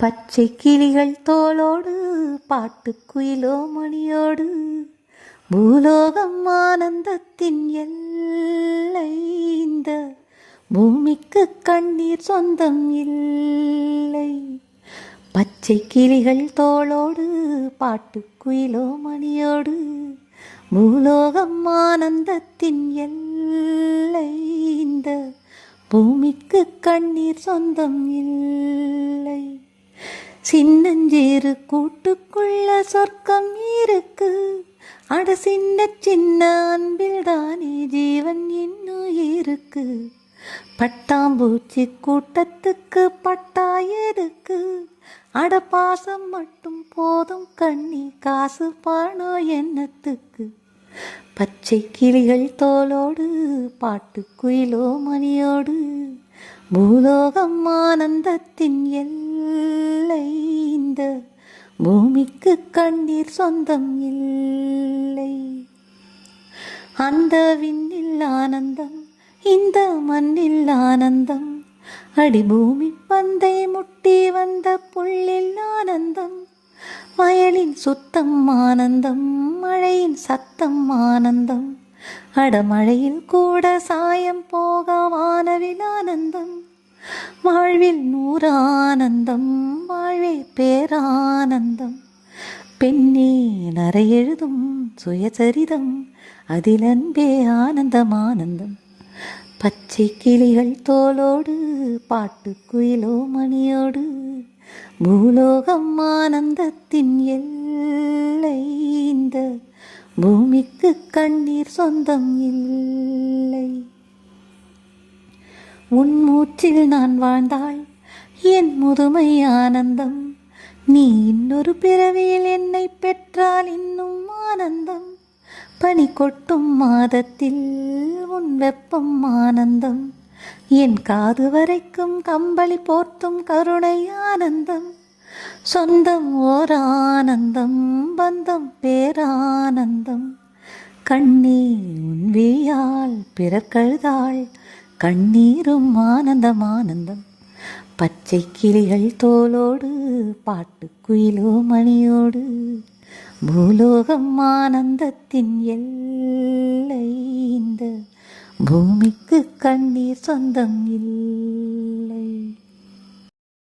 பச்சை கிளிகள் தோளோடு பாட்டுக்குயிலோ மணியோடு பூலோகம் ஆனந்தத்தின் எல்லை. இந்த பூமிக்கு கண்ணீர் சொந்தம் இல்லை. பச்சை கிளிகள் தோளோடு பாட்டுக்குயிலோ மணியோடு பூலோகம் ஆனந்தத்தின் எல்லை. இந்த பூமிக்கு கண்ணீர் சொந்தம் இல்லை. சின்னஞ்சேறு கூட்டுக்குள்ள சொர்க்கம் இருக்கு. அட சின்ன சின்ன அன்பில் தானே ஜீவன் இன்னும் இருக்கு. பட்டாம்பூச்சி கூட்டத்துக்கு பட்டாயிருக்கு. அட பாசம் மட்டும் போதும் கண்ணி காசு பணம் எண்ணத்துக்கு. பச்சை கிளிகள் தோளோடு பாட்டுக்குயிலோ மணியோடு பூலோகம் ஆனந்தத்தின் எல்லை. இந்த பூமிக்கு கண்ணீர் சொந்தம் இல்லை. அந்த விண்ணில் ஆனந்தம், இந்த மண்ணில் ஆனந்தம். அடி பூமி பந்தை முட்டி வந்த புள்ளில் ஆனந்தம். வயலின் சுத்தம் ஆனந்தம், மழையின் சத்தம் ஆனந்தம். அடமழையில் கூட சாயம் போக வானவில் ஆனந்தம். வாழ்வில் நூறானந்தம், வாழ்வே பேரானந்தம். பெண்ணே நரை எழுதும் சுயசரிதம், அதில் அன்பே ஆனந்தம் ஆனந்தம். பச்சை கிளிகள் தோளோடு பாட்டுக்குயிலோ மணியோடு பூலோகம் ஆனந்தத்தின் எல்லை. இந்த பூமிக்கு கண்ணீர் சொந்தம் இல்லை. உன் மூச்சில் நான் வாழ்ந்தாள் என் முதுமை ஆனந்தம். நீ இன்னொரு பிறவியில் என்னை பெற்றால் இன்னும் ஆனந்தம். பனி கொட்டும் மாதத்தில் உன் வெப்பம் ஆனந்தம். என் காது வரைக்கும் கம்பளி போர்த்தும் கருணை ஆனந்தம். சொந்தம் ஓர் ஆனந்தம், பந்தம் பேரானந்தம். கண்ணே உன் விழியால் பிறக்கழுதாள், கண்ணீரும் ஆனந்தம் ஆனந்தம். பச்சை கிளிகள் தோளோடு பாட்டுக்குயிலோ மணியோடு பூலோகம் ஆனந்தத்தின் எல்லை. இந்த பூமிக்கு கண்ணீர் சொந்தம் இல்லை.